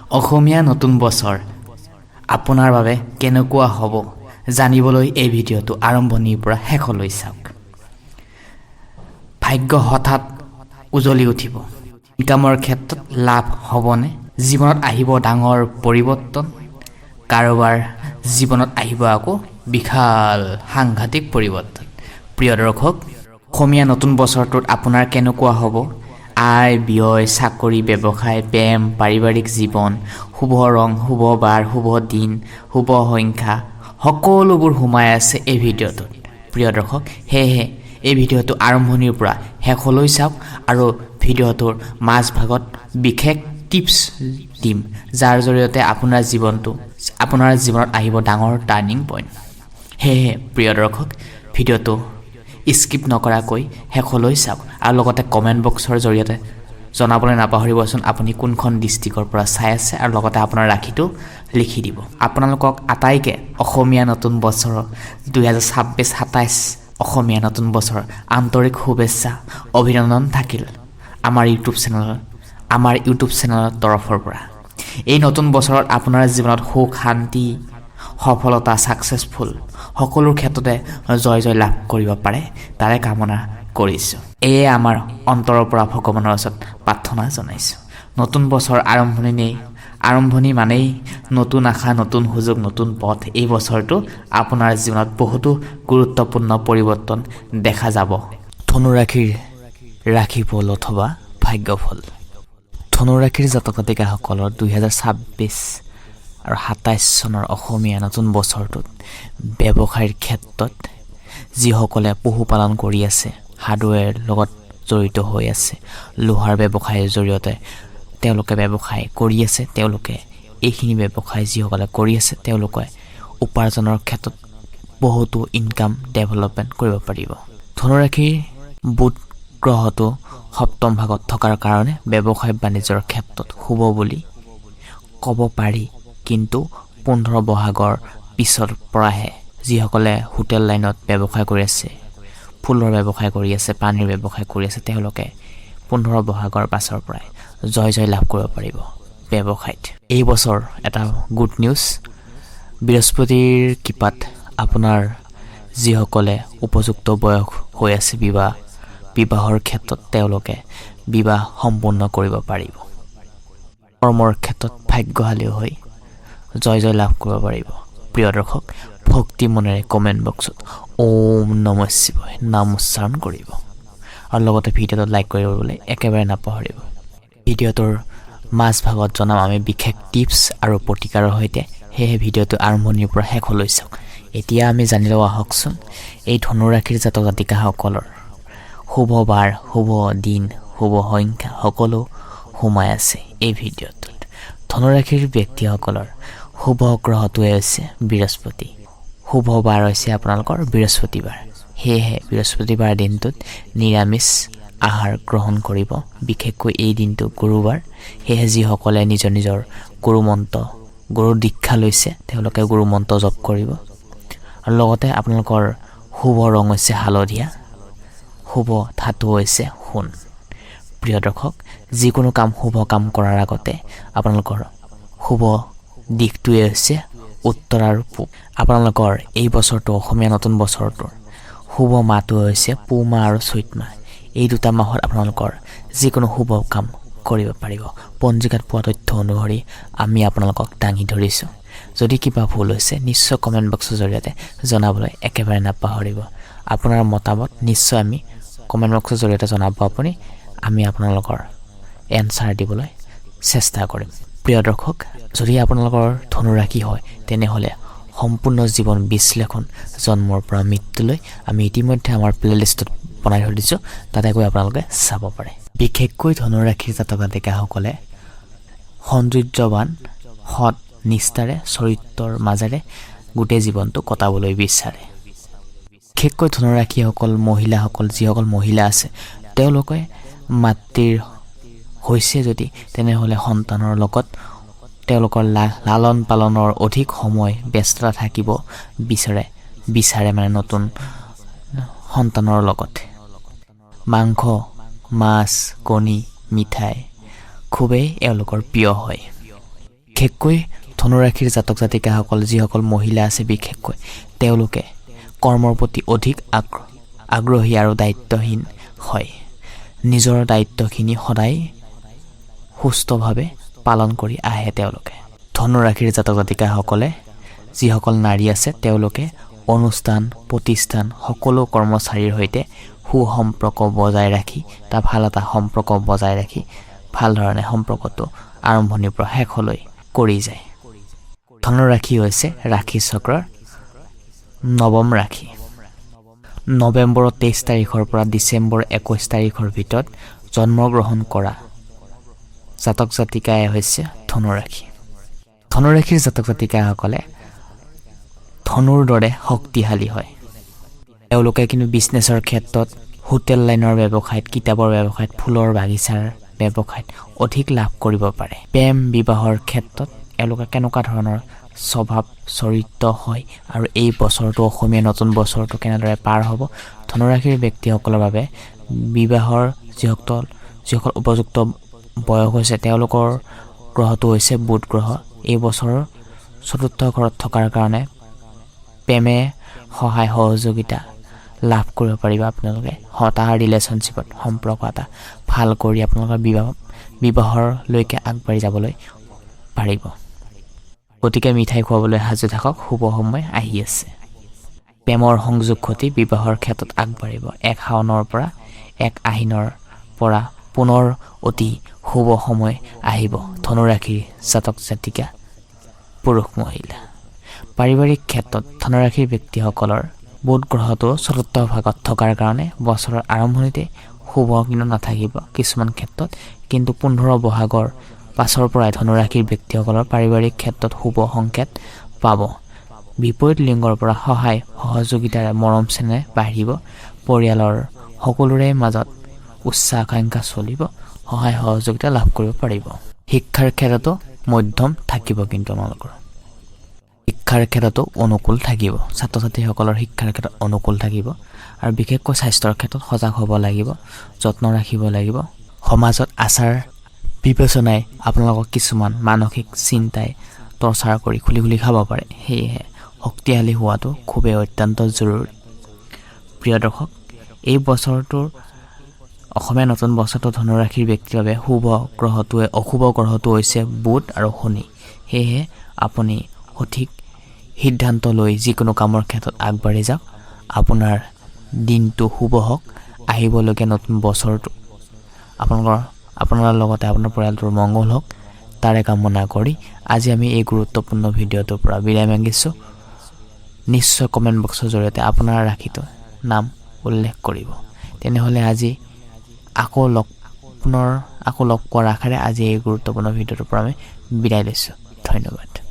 অসমীয়া নতুন বছৰ আপোনাৰ বাবে কেনেকুৱা হ'ব জানিবলৈ এই ভিডিঅ'টো আৰম্ভণিৰ পৰা শেষলৈ চাওক। ভাগ্য হঠাৎ উজলি উঠিব। ইনকামৰ ক্ষেত্ৰত লাভ হ'বনে? জীৱনত আহিব ডাঙৰ পৰিৱৰ্তন। কাৰোবাৰ জীৱনত আহিব আকৌ বিশাল সাংঘাতিক পৰিৱৰ্তন। প্ৰিয় দৰ্শক, অসমীয়া নতুন বছৰটোত আপোনাৰ কেনেকুৱা হ'ব? আয়, ব্যয়, চাকৰি, ব্যৱসায়, প্ৰেম, পাৰিবাৰিক জীৱন, শুভ ৰং, শুভ বাৰ, শুভ দিন, শুভ সংখ্যা সকলোবোৰ সোমাই আছে এই ভিডিঅ'টোত। প্ৰিয় দৰ্শক, সেয়েহে এই ভিডিঅ'টো আৰম্ভণিৰ পৰা শেষলৈ চাওক আৰু ভিডিঅ'টোৰ মাজভাগত বিশেষ টিপছ দিম, যাৰ জৰিয়তে আপোনাৰ জীৱনত আহিব ডাঙৰ টাৰ্ণিং পইণ্ট। সেয়েহে প্ৰিয় দৰ্শক, ভিডিঅ'টো স্কিপ নকৰাকৈ শেষলৈ চাওক আৰু লগতে কমেণ্ট বক্সৰ জৰিয়তে জনাবলৈ নাপাহৰিবচোন আপুনি কোনখন ডিষ্ট্ৰিক্টৰ পৰা চাই আছে আৰু লগতে আপোনাৰ ৰাশিটো লিখি দিব। আপোনালোকক আটাইকে অসমীয়া নতুন বছৰৰ 2026-27 অসমীয়া নতুন বছৰৰ আন্তৰিক শুভেচ্ছা অভিনন্দন থাকিল আমাৰ ইউটিউব চেনেলৰ তৰফৰ পৰা। এই নতুন বছৰত আপোনাৰ জীৱনত সুখ, শান্তি, সফলতা, ছাকচেছফুল সকলো ক্ষেত্ৰতে জয় লাভ কৰিব পাৰে, তাৰে কামনা কৰিছোঁ। এয়ে আমাৰ অন্তৰৰ পৰা ভগৱানৰ ওচৰত প্ৰাৰ্থনা জনাইছোঁ। নতুন বছৰ আৰম্ভণি মানেই নতুন আশা, নতুন সুযোগ, নতুন পথ। এই বছৰটো আপোনাৰ জীৱনত বহুতো গুৰুত্বপূৰ্ণ পৰিৱৰ্তন দেখা যাব। ধনুৰাশিৰ ৰাশিফল অথবা ভাগ্যফল। ধনুৰাশিৰ জাতক জাতিকাসকলৰ 2026 আৰু 27 চনৰ অসমীয়া নতুন বছৰটোত ব্যৱসায়ৰ ক্ষেত্ৰত যিসকলে পশুপালন কৰি আছে, হাৰ্ডৱেৰ লগত জড়িত হৈ আছে, লোহাৰ ব্যৱসায়ৰ জৰিয়তে তেওঁলোকে ব্যৱসায় কৰি আছে, তেওঁলোকে এইখিনি ব্যৱসায় যিসকলে কৰি আছে তেওঁলোকে উপাৰ্জনৰ ক্ষেত্ৰত বহুতো ইনকাম ডেভেলপমেণ্ট কৰিব পাৰিব। ধনুৰাশিৰ বুধ গ্ৰহটো সপ্তম ভাগত থকাৰ কাৰণে ব্যৱসায় বাণিজ্যৰ ক্ষেত্ৰত শুভ বুলি ক'ব পাৰি, কিন্তু 15 বহাগৰ পিছৰ পৰাহে যিসকলে হোটেল লাইনত ব্যৱসায় কৰি আছে, ফুলৰ ব্যৱসায় কৰি আছে, পানীৰ ব্যৱসায় কৰি আছে, তেওঁলোকে 15 বহাগৰ পাছৰ পৰাই জয় লাভ কৰিব পাৰিব ব্যৱসায়ত। এই বছৰ এটা গুড নিউজ, বৃহস্পতিৰ কৃপাত আপোনাৰ যিসকলে উপযুক্ত বয়স হৈ আছে বিবাহৰ ক্ষেত্ৰত তেওঁলোকে বিবাহ সম্পূৰ্ণ কৰিব পাৰিব। কৰ্মৰ ক্ষেত্ৰত ভাগ্যশালী হৈ জয় লাভ কৰিব পাৰিব। প্ৰিয় দৰ্শক, ভক্তি মনেৰে কমেণ্ট বক্সত ওম নমঃ শিৱায় নাম উচ্চাৰণ কৰিব আৰু লগতে ভিডিঅ'টো লাইক কৰিবলৈ একেবাৰে নাপাহৰিব। ভিডিঅ'টোৰ মাজভাগত জনাম আমি বিশেষ টিপছ আৰু প্ৰতিকাৰৰ সৈতে, সেয়েহে ভিডিঅ'টো আৰম্ভণিৰ পৰা শেষলৈ চাওক। এতিয়া আমি জানি লওঁ আহকচোন এই ধনুৰাশিৰ জাতক জাতিকাসকলৰ শুভ বাৰ, শুভ দিন, শুভ সংখ্যা সকলো সোমাই আছে এই ভিডিঅ'টোত। ধনুৰাশিৰ ব্যক্তিসকলৰ শুভ গ্ৰহটোৱে হৈছে বৃহস্পতি, শুভ বাৰ হৈছে আপোনালোকৰ বৃহস্পতিবাৰ। সেয়েহে বৃহস্পতিবাৰ দিনটোত নিৰামিষ আহাৰ গ্ৰহণ কৰিব, বিশেষকৈ এই দিনটো গুৰুবাৰ। সেয়েহে যিসকলে নিজৰ গুৰু দীক্ষা লৈছে তেওঁলোকে গুৰু মন্ত্ৰ জপ কৰিব আৰু লগতে আপোনালোকৰ শুভ ৰং হৈছে হালধীয়া, শুভ ধাতু হৈছে সোণ। প্ৰিয় দৰ্শক, যিকোনো শুভ কাম কৰাৰ আগতে আপোনালোকৰ শুভ দিশটোৱে হৈছে উত্তৰ আৰু পূব। আপোনালোকৰ এই বছৰটো অসমীয়া নতুন বছৰটোৰ শুভ মাহটো হৈছে পুহ মাহ আৰু চৈত মাহ। এই দুটা মাহত আপোনালোকৰ যিকোনো শুভ কাম কৰিব পাৰিব। পঞ্জিকাত পোৱা তথ্য অনুসৰি আমি আপোনালোকক দাঙি ধৰিছোঁ। যদি কিবা ভুল হৈছে নিশ্চয় কমেণ্ট বক্সৰ জৰিয়তে জনাবলৈ একেবাৰে নাপাহৰিব। আপোনাৰ মতামত নিশ্চয় আমি কমেণ্ট বক্সৰ জৰিয়তে জনাব, আমি আপোনালোকৰ এনচাৰ দিবলৈ চেষ্টা কৰিম। প্ৰিয় দৰ্শক, যদি আপোনালোকৰ ধনুৰাশি হয় তেনেহ'লে সম্পূৰ্ণ জীৱন বিশ্লেষণ জন্মৰ পৰা মৃত্যুলৈ আমি ইতিমধ্যে আমাৰ প্লেলিষ্টত বনাই থৈ দিছোঁ, তাতে গৈ আপোনালোকে চাব পাৰে। বিশেষকৈ ধনুৰাশিৰ জাতক জাতিকাসকলে সৌন্দৰ্যৱান, সৎ নিষ্ঠাৰে, চৰিত্ৰৰ মাজেৰে গোটেই জীৱনটো কটাবলৈ বিচাৰে। বিশেষকৈ ধনুৰাশিসকল মহিলাসকল, যিসকল মহিলা আছে তেওঁলোকে মাতৃৰ হৈছে যদি তেনেহ'লে সন্তানৰ লগত তেওঁলোকৰ লালন পালনৰ অধিক সময় ব্যস্ততা থাকিব বিচাৰে মানে নতুন সন্তানৰ লগত। মাংস, মাছ, কণী, মিঠাই খুবেই এওঁলোকৰ প্ৰিয় হয়। বিশেষকৈ ধনুৰাশিৰ জাতক জাতিকাসকল যিসকল মহিলা আছে বিশেষকৈ তেওঁলোকে কৰ্মৰ প্ৰতি অধিক আগ্ৰহী আৰু দায়িত্বহীন হয় নিজৰ দায়িত্বখিনি সদায় সুস্থভাৱে পালন কৰি আহে তেওঁলোকে ধনুৰাশিৰ জাতক জাতিকাসকলে যিসকল নাৰী আছে তেওঁলোকে অনুষ্ঠান প্ৰতিষ্ঠান সকলো কৰ্মচাৰীৰ সৈতে সুসম্পৰ্ক বজাই ৰাখি এটা ভাল এটা সম্পৰ্ক বজাই ৰাখি ভাল ধৰণে সম্পৰ্কটো আৰম্ভণিৰ পৰা শেষলৈ কৰি যায় ধনুৰাশি হৈছে ৰাশি চক্ৰৰ নৱম ৰাশি নৱেম্বৰৰ 23 তাৰিখৰ পৰা ডিচেম্বৰ 21 তাৰিখৰ ভিতৰত জন্মগ্ৰহণ কৰা জাতক জাতিকাই হৈছে ধনুৰাশি ধনুৰাশিৰ জাতক জাতিকাসকলে ধনুৰ দৰে শক্তিশালী হয় তেওঁলোকে কিন্তু বিজনেছৰ ক্ষেত্ৰত হোটেল লাইনৰ ব্যৱসায়ত কিতাপৰ ব্যৱসায়ত ফুলৰ বাগিচাৰ ব্যৱসায়ত অধিক লাভ কৰিব পাৰে প্ৰেম বিবাহৰ ক্ষেত্ৰত এওঁলোকে কেনেকুৱা ধৰণৰ স্বভাৱ চৰিত্ৰ হয় আৰু এই বছৰটো অসমীয়া নতুন বছৰটো কেনেদৰে পাৰ হ'ব ধনুৰাশিৰ ব্যক্তিসকলৰ বাবে বিবাহৰ যিসকল উপযুক্ত বয়স হৈছে তেওঁলোকৰ গ্ৰহটো হৈছে বুধ গ্ৰহ এই বছৰৰ চতুৰ্থ ঘৰত থকাৰ কাৰণে প্ৰেমে সহায় সহযোগিতা লাভ কৰিব পাৰিব আপোনালোকে হতাৰ ৰিলেশ্যনশ্বিপত সম্পৰ্ক এটা ভাল কৰি আপোনালোকৰ বিবাহৰলৈকে আগবাঢ়ি যাবলৈ পাৰিব গতিকে মিঠাই খুৱাবলৈ সাজু থাকক শুভ সময় আহি আছে প্ৰেমৰ সংযোগ ঘটি বিবাহৰ ক্ষেত্ৰত আগবাঢ়িব 1 শাওনৰ পৰা 1 আহিনৰ পৰা পুনৰ অতি শুভ সময় আহিব ধনুৰাশিৰ জাতক জাতিকা পুৰুষ মহিলা পাৰিবাৰিক ক্ষেত্ৰত ধনুৰাশিৰ ব্যক্তিসকলৰ বুধ গ্ৰহটো চতুৰ্থ ভাগত থকাৰ কাৰণে বছৰৰ আৰম্ভণিতে শুভ কিন্তু নাথাকিব কিছুমান ক্ষেত্ৰত কিন্তু 15 বহাগৰ পাছৰ পৰাই ধনুৰাশিৰ ব্যক্তিসকলৰ পাৰিবাৰিক ক্ষেত্ৰত শুভ সংকেত পাব বিপৰীত লিংগৰ পৰা সহায় সহযোগিতাৰে মৰম চেনেহ বাঢ়িব পৰিয়ালৰ সকলোৰে মাজত উচ্চ আকাংক্ষা চলিব সহায় সহযোগিতা লাভ কৰিব পাৰিব শিক্ষাৰ ক্ষেত্ৰতো মধ্যম থাকিব কিন্তু আপোনালোকৰ শিক্ষাৰ ক্ষেত্ৰতো অনুকূল থাকিব ছাত্ৰ ছাত্ৰীসকলৰ শিক্ষাৰ ক্ষেত্ৰত অনুকূল থাকিব আৰু বিশেষকৈ স্বাস্থ্যৰ ক্ষেত্ৰত সজাগ হ'ব লাগিব যত্ন ৰাখিব লাগিব সমাজত আচাৰ বিবেচনাই আপোনালোকক কিছুমান মানসিক চিন্তাই টৰ্চাৰ কৰি খুলি খাব পাৰে সেয়েহে শক্তিশালী হোৱাটো খুবেই অত্যন্ত জৰুৰী প্ৰিয় দৰ্শক এই বছৰটোৰ অসমীয়া নতুন বছৰটো ধনুৰাশিৰ ব্যক্তিৰ বাবে অশুভ গ্ৰহটো হৈছে বুধ আৰু শনি সেয়েহে আপুনি সঠিক সিদ্ধান্ত লৈ যিকোনো কামৰ ক্ষেত্ৰত আগবাঢ়ি যাওক আপোনাৰ দিনটো শুভ হওক আহিবলগীয়া নতুন বছৰটো আপোনাৰ লগতে আপোনাৰ পৰিয়ালটোৰ মংগল হওক তাৰে কামনা কৰি আজি আমি এই গুৰুত্বপূৰ্ণ ভিডিঅ'টোৰ পৰা বিদায় মাগিছোঁ নিশ্চয় কমেণ্ট বক্সৰ জৰিয়তে আপোনাৰ ৰাশিটো নাম উল্লেখ কৰিব তেনেহ'লে আজি আকৌ লগ পোৱাৰ আশাৰে আজি এই গুৰুত্বপূৰ্ণ ভিডিঅ'টোৰ পৰা আমি বিদায় লৈছোঁ ধন্যবাদ